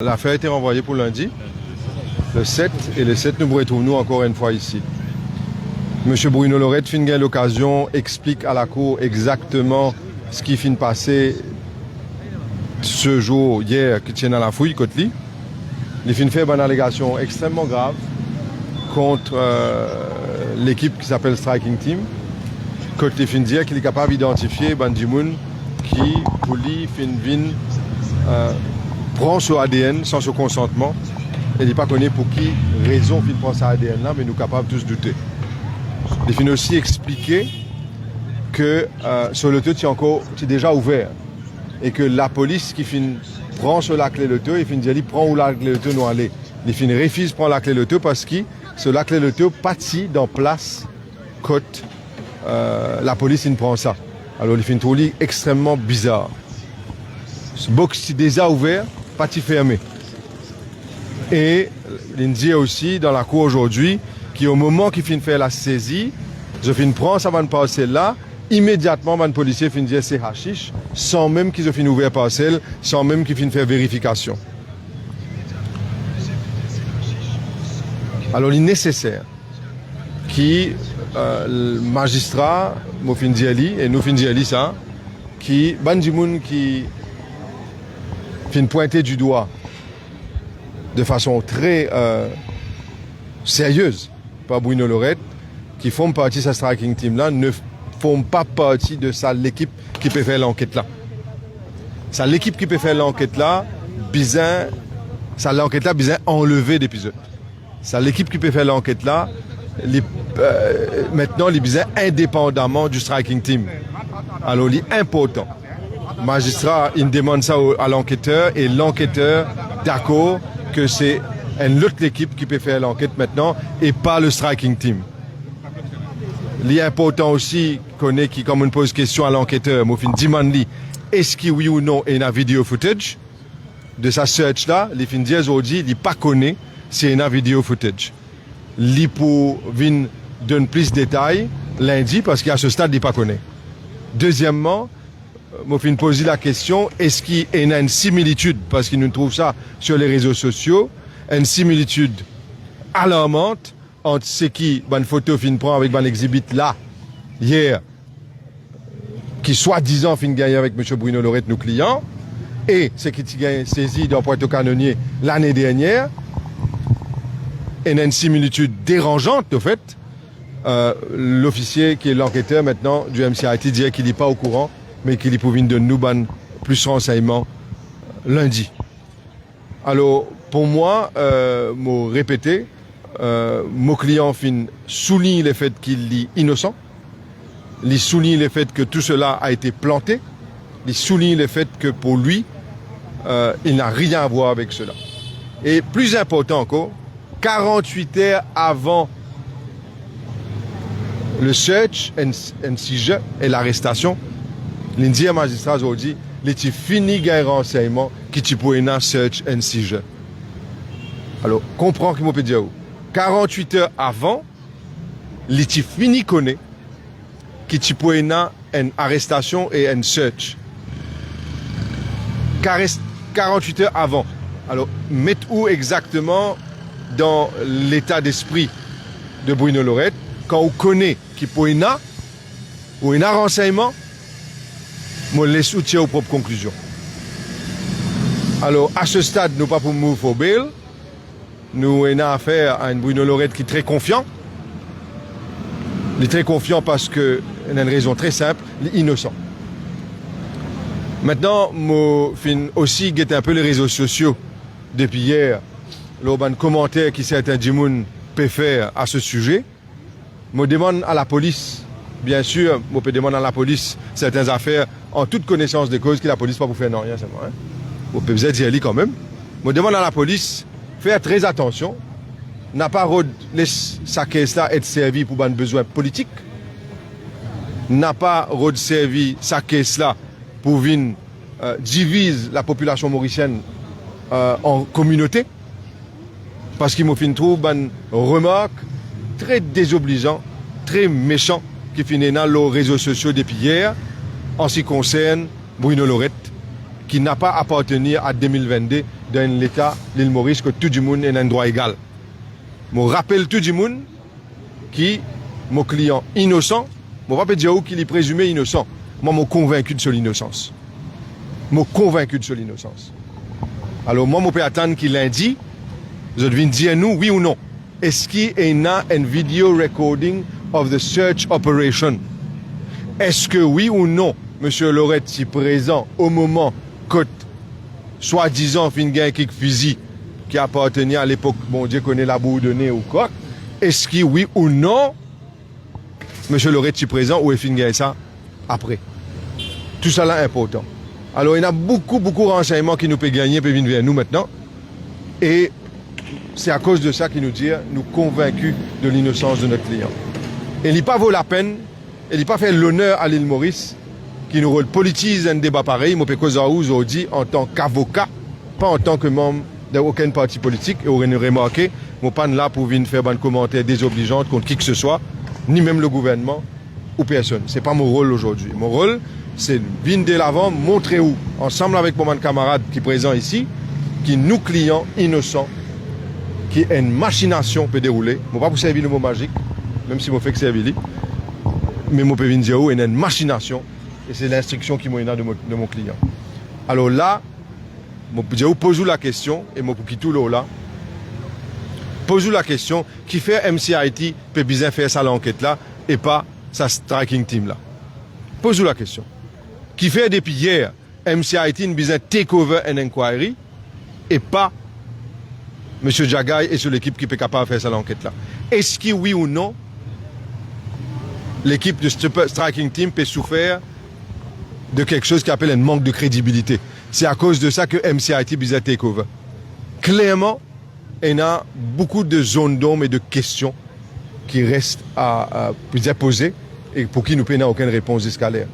L'affaire a été renvoyée pour lundi, le 7, et le 7 nous retrouvons encore une fois ici. Monsieur Bruno Lorette fin gagne l'occasion, explique à la cour exactement ce qui fin de passer ce jour, hier, qui tient à la fouille, côté lui. Il fin fait une allégation extrêmement grave contre l'équipe qui s'appelle Striking Team. Côté fin dire qu'il est capable d'identifier Bandimoun qui, pour lui, fin vin prend son ADN sans son consentement. Et il n'est pas connu pour qui raison il prend sa ADN là, mais nous capables tous douter. Il finit aussi expliquer que sur le taux est déjà ouvert et que la police qui prend sur la clé le taux, il finit dire prend où la clé le taux nous aller. Il finit refuse prendre la clé le taux parce que sur la clé le taux parti dans place côte la police il prend ça. Alors il finit trouver extrêmement bizarre. Ce box est déjà ouvert, parti fermé. Et il dit aussi dans la cour aujourd'hui qu'au moment qu'il finit faire la saisie, je finis prendre ça va passer là, immédiatement un policier finit dire c'est hashish, sans même qu'ils aient fini ouvert parcelle, sans même qu'ils finissent faire vérification. Alors il est nécessaire que le magistrat, moi fin dit et nous fin dit ça, qui bandimoun qui fin pointer du doigt de façon très sérieuse par Bruno Lorette, qui font partie de sa striking team là, ne font pas partie de ça l'équipe qui peut faire l'enquête là. Ça l'équipe qui peut faire l'enquête là, l'enquête là besoin enlever d'épisodes. Ça l'équipe qui peut faire l'enquête là, maintenant les besoin indépendamment du striking team. Alors il est important. Le magistrat il demande ça à l'enquêteur et l'enquêteur d'accord que c'est une autre équipe qui peut faire l'enquête maintenant et pas le striking team. Il est important aussi qui comme on pose question à l'enquêteur, Mofin demande est-ce qu'il oui ou non il y a vidéo footage de sa search là, il fin dire aujourd'hui il pas connaît s'il y a vidéo footage. Il pour venir donner plus de détails lundi parce qu'à ce stade il pas connaît. Deuxièmement, Mofin pose la question, est-ce qu'il y a une similitude, parce qu'il nous trouve ça sur les réseaux sociaux, une similitude alarmante entre ce qui, une photo fin prend avec un exhibit là, hier, qui soi-disant fin gagné avec M. Bruno Lorette, nos clients, et ce qui a saisi dans Pointe-aux-Canonniers l'année dernière, et il y a une similitude dérangeante, au fait. L'officier qui est l'enquêteur maintenant du MCIT dit qu'il n'est pas au courant, mais qu'il est pour venir de nous plus renseignements lundi. Alors, pour moi, me répéter, mon client souligne le fait qu'il est innocent, il souligne le fait que tout cela a été planté, il souligne le fait que pour lui, il n'a rien à voir avec cela. Et plus important encore, 48 heures avant le search et l'arrestation, l'Indien magistrat aujourd'hui, il a fini de renseignement qui tu peux un search and seizure. Alors, comprends que je peux dire. 48 heures avant, il a fini de connaître qui tu peux une arrestation et un search. 48 heures avant. Alors, mettez où exactement dans l'état d'esprit de Bruno Lorette quand on connaît qui peut ou un renseignement, je laisse outiller aux propres conclusions. Alors, à ce stade, nous pas pour move for bail. Nous avons affaire à un Bruno Lorette qui est très confiant. Il est très confiant parce qu'il y a une raison très simple, il est innocent. Maintenant, je fin aussi guetter un peu les réseaux sociaux depuis hier. Un commentaire qui certains Jimoun peut faire à ce sujet. Je demande à la police, bien sûr, je peux demander à la police certaines affaires en toute connaissance de cause que la police pas pour faire non rien seulement. Vous pouvez dire dire quand même. Je demande à la police faire très attention, n'a pas laissé sa caisse là être servie pour un besoin politique, n'a pas servi sa caisse là pour venir diviser la population mauricienne en communautés, parce qu'il m'a fait une remarque très désobligeant, très méchant qui finit dans les réseaux sociaux depuis hier en ce qui concerne Bruno Lorette qui n'a pas appartenu à 2022 dans l'État, l'île Maurice, que tout le monde est un droit égal. Je rappelle tout le monde qui, mon client innocent, je ne vais pas dire qu'il est présumé innocent. Moi, je suis convaincu de son innocence. Je suis convaincu de son innocence. Alors, moi, je peux attendre qu'il lundi, je devine dire nous, oui ou non. Est-ce qu'il y a une video recording of the search operation? Est-ce que oui ou non, M. Lorette, si présent au moment que, soi-disant, Fingain qui fusil qui appartenait à l'époque, bon Dieu connaît la bourdonnée ou quoi, est-ce que oui ou non, M. Lorette, si présent ou est Fingain ça après? Tout ça là est important. Alors, il y a beaucoup de renseignements qui nous peuvent gagner, peuvent venir vers nous maintenant. Et c'est à cause de ça qu'il nous dit, nous convaincus de l'innocence de notre client. Et il n'a pas vaut la peine, il n'a pas fait l'honneur à l'île Maurice, qui nous politise un débat pareil, moi, parce que dit en tant qu'avocat, pas en tant que membre d'aucun parti politique, et on aurait remarqué, moi, pas là pour venir faire un commentaire désobligeant contre qui que ce soit, ni même le gouvernement, ou personne. C'est pas mon rôle aujourd'hui. Mon rôle, c'est de venir de l'avant, montrer où, ensemble avec mon camarade qui est présent ici, qui nous clients innocents, qui est une machination peut dérouler. Je ne vais pas vous servir le mot magique, même si je fais que servir. Mais je peux dire où il y a une machination, et c'est l'instruction qui m'a donné de mon client. Alors là, je peux dire pose-vous la question, et je peux quitter là. Pose-vous la question, qui fait MCIT peut bien faire ça l'enquête là, et pas sa striking team là. Pose-vous la question. Qui fait depuis hier, MCIT une besoin take over an inquiry, et pas M. Jagay et sur l'équipe qui est capable de faire ça l'enquête là. Est-ce que oui ou non, l'équipe de striking team peut souffrir de quelque chose qui appelle un manque de crédibilité? C'est à cause de ça que MCIT besoin take over. Clairement, il y a beaucoup de zones d'ombre et de questions qui restent à poser et pour qui nous n'avons aucune réponse escalaire.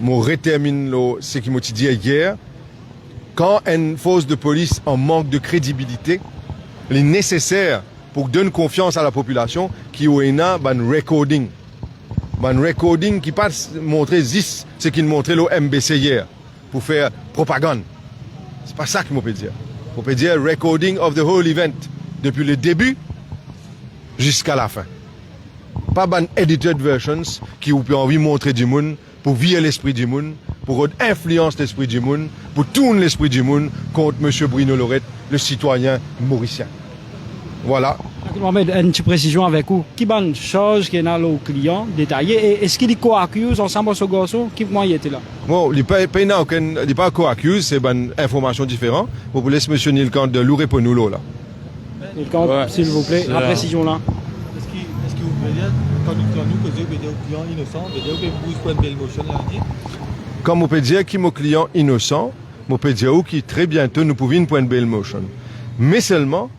Je rétermine ce qui m'a dit hier. Quand une force de police en manque de crédibilité, il est nécessaire pour donner confiance à la population qui a un recording. Un recording qui pas montrer ce qu'il montrait le MBC hier pour faire propagande. C'est pas ça que je peux dire. On peut dire recording of the whole event depuis le début jusqu'à la fin. Pas ban edited versions qui vous peut envie de montrer du monde pour virer l'esprit du monde, pour influencer l'esprit du monde, pour tourner l'esprit du monde contre M. Bruno Lorette, le citoyen mauricien. Voilà. Mohamed, une petite précision avec vous. Qui est une chose qui est dans le client détaillé et est-ce qu'il est co-accusé ensemble avec ce garçon? Qui moi il était là? Bon, il n'est pas co-accusé, c'est une information différente. Vous laissez M. Nilkant de l'ouvrir pour nous là. Nilkant, ouais, s'il vous plaît, la précision là. Est-ce que vous pouvez dire, quand nous causons des clients innocents, vous pouvez une belle motion lundi? Comme on peut dire qu'il est client innocent, on peut dire que très bientôt nous pouvons une belle motion. Mais seulement,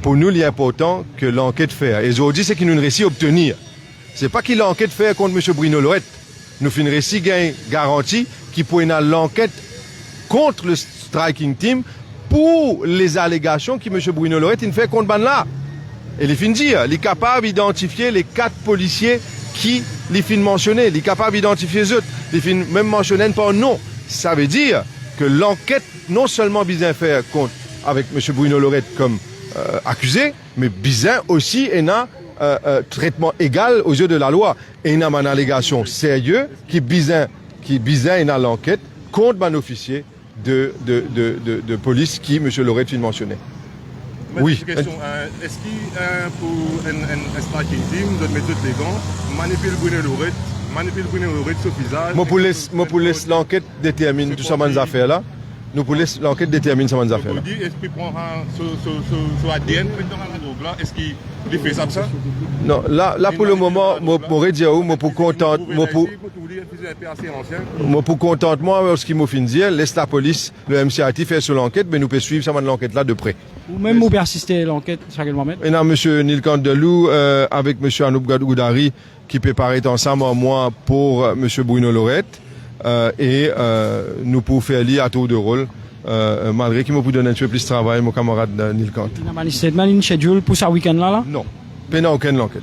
pour nous, il est important que l'enquête fait. Et aujourd'hui, c'est qu'il nous réussit à obtenir. Ce n'est pas qu'il l'enquête fait contre M. Bruno Lorette. Nous faisons une réussi garantie qui pourrait avoir l'enquête contre le striking team pour les allégations que M. Bruno Lorette il fait contre Banla. Et il fin dire, il est capable d'identifier les 4 policiers qui les fin mentionner, il est capable d'identifier les autres, il fin même mentionner par nom. Ça veut dire que l'enquête non seulement bien faire contre avec M. Bruno Lorette comme accusé, mais bizarre aussi et un traitement égal aux yeux de la loi. Et il y a une allégation sérieuse qui bizarre dans l'enquête contre un officier de police qui M. Lorette vient mentionner. Oui. Question, est-ce qu'il y a pour un striking team de mettre toutes les gants, manipuler Bruno Lorette sur le visage? Moi pour laisser l'enquête détermine tout ça dans affaires là. Nous pour laisser l'enquête détermine ça dans affaires là. Est-ce qu'il prend sur ADN est-ce qu'il fait ça? Non, là pour le moment, moi pour dire moi pour content, moi pour contentement ce qui m'a fin dire, laisse la police, le MCIT faire sur l'enquête, mais nous pouvons suivre ça dans l'enquête là de près. Ou même vous persister l'enquête, Charles Mohamed. Et là, M. Nilkant Delou avec M. Anouk Goudari qui préparait ensemble en moi pour M. Bruno Lorette et nous pouvons faire lire à tour de rôle. Malgré qu'il m'a donné un peu plus de travail, mon camarade Nilkant. Il y a une schedule pour ce week-end là? Non, pas aucune enquête.